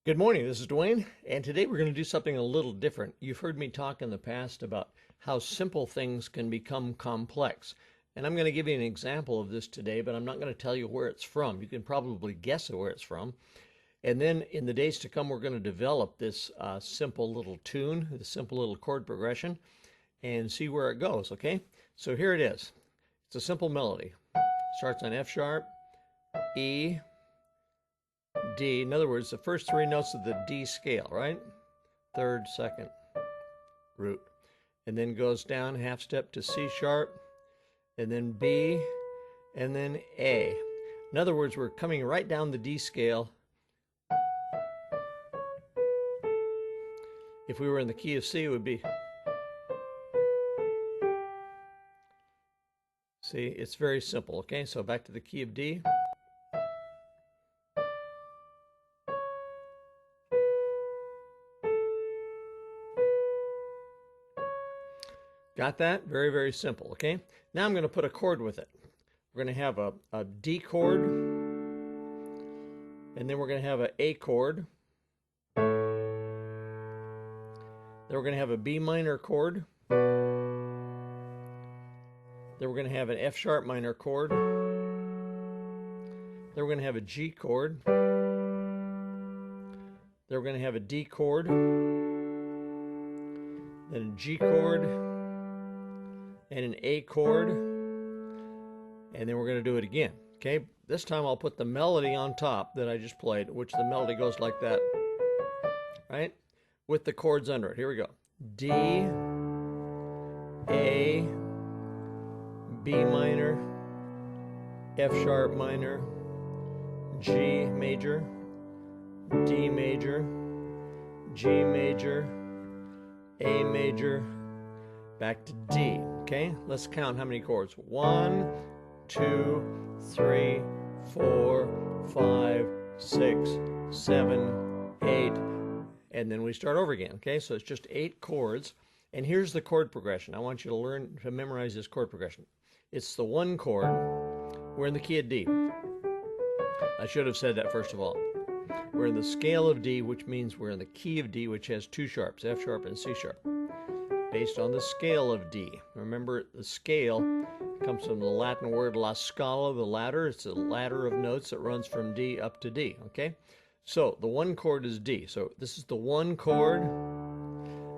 Good morning, this is Dwayne, and today we're going to do something a little different. You've heard me talk in the past about how simple things can become complex. And I'm going to give you an example of this today, but I'm not going to tell you where it's from. You can probably guess where it's from. And then in the days to come, we're going to develop this simple little tune, this simple little chord progression, and see where it goes, okay? So here it is. It's a simple melody. Starts on F sharp, E, D. In other words, the first three notes of the D scale, right? Third, second, root. And then goes down half step to C sharp, and then B, and then A. In other words, we're coming right down the D scale. If we were in the key of C, it would be. See, it's very simple, okay? So back to the key of D. Got that? Very, very simple, okay? Now I'm going to put a chord with it. We're going to have a D chord, and then we're going to have an A chord. Then we're going to have a B minor chord. Then we're going to have an F sharp minor chord. Then we're going to have a G chord. Then we're going to have a D chord. Then a G chord. And an A chord, and then we're going to do it again. Okay, this time I'll put the melody on top that I just played, which the melody goes like that, right? With the chords under it. Here we go. D, A, B minor, F sharp minor, G major, D major, G major, A major, back to D. Okay, let's count how many chords. 1, 2, 3, 4, 5, 6, 7, 8, and then we start over again. Okay, so it's just 8 chords. And here's the chord progression. I want you to learn to memorize this chord progression. It's the 1 chord. We're in the key of D. I should have said that first of all. We're in the scale of D, which means we're in the key of D, which has 2 sharps, F sharp and C sharp. Based on the scale of D. Remember, the scale comes from the Latin word la scala, the ladder. It's a ladder of notes that runs from D up to D, okay? So the 1 chord is D. So this is the 1 chord.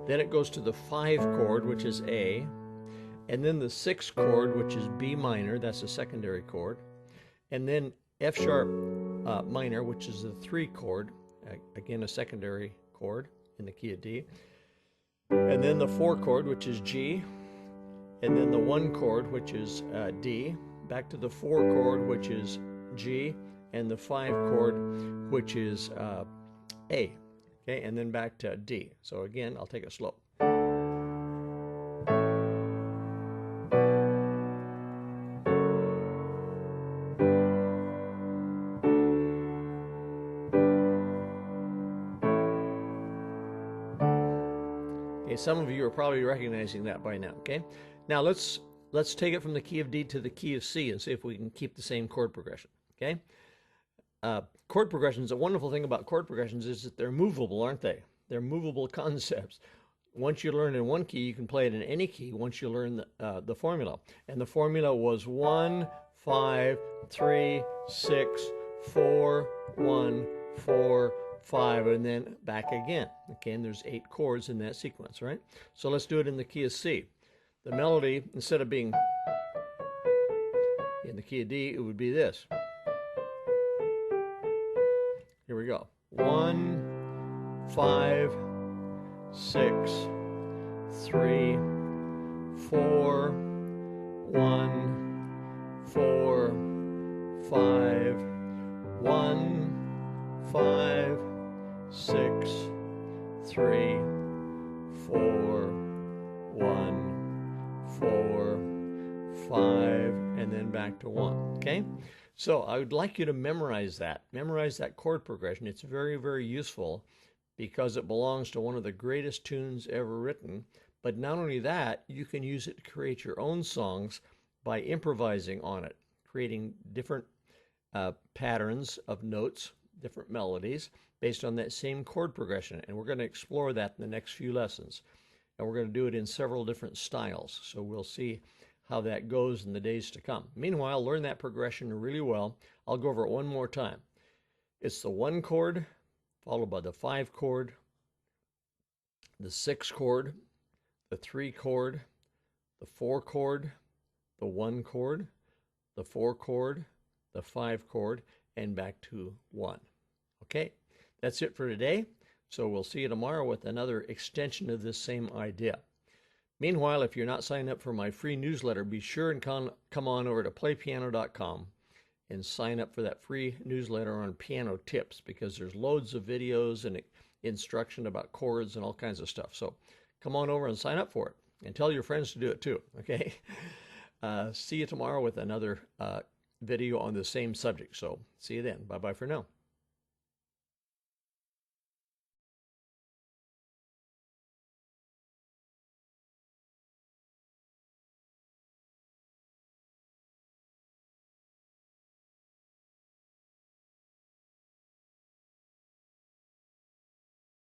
Then it goes to the 5 chord, which is A. And then the 6 chord, which is B minor. That's a secondary chord. And then F sharp minor, which is the 3 chord. Again, a secondary chord in the key of D. And then the 4 chord, which is G, and then the 1 chord, which is D, back to the 4 chord, which is G, and the 5 chord, which is A, okay, and then back to D. So again, I'll take it slow. Okay, some of you are probably recognizing that by now, okay? Now let's take it from the key of D to the key of C and see if we can keep the same chord progression, okay? Chord progressions, a wonderful thing about chord progressions is that they're movable, aren't they? They're movable concepts. Once you learn in one key, you can play it in any key once you learn the formula. And the formula was 1, 5, 3, 6, 4, 1, 4, 5, and then back again. Okay, and there's 8 chords in that sequence, right? So let's do it in the key of C. The melody, instead of being in the key of D, it would be this. Here we go. 1, 5, 6, 3, 4, 1, 4, 5, 1, 5, 6, 3, 4, 1, 4, 5, and then back to 1, okay? So I would like you to memorize that. Memorize that chord progression. It's very, very useful because it belongs to one of the greatest tunes ever written. But not only that, you can use it to create your own songs by improvising on it, creating different patterns of notes, different melodies based on that same chord progression. And we're going to explore that in the next few lessons. And we're going to do it in several different styles. So we'll see how that goes in the days to come. Meanwhile, learn that progression really well. I'll go over it one more time. It's the 1 chord, followed by the 5 chord, the 6 chord, the 3 chord, the 4 chord, the 1 chord, the 4 chord, the 5 chord, and back to 1. Okay, that's it for today. So we'll see you tomorrow with another extension of this same idea. Meanwhile, if you're not signed up for my free newsletter, be sure and come on over to playpiano.com and sign up for that free newsletter on piano tips, because there's loads of videos and instruction about chords and all kinds of stuff. So come on over and sign up for it, and tell your friends to do it too, okay? See you tomorrow with another video on the same subject. So see you then. Bye-bye for now.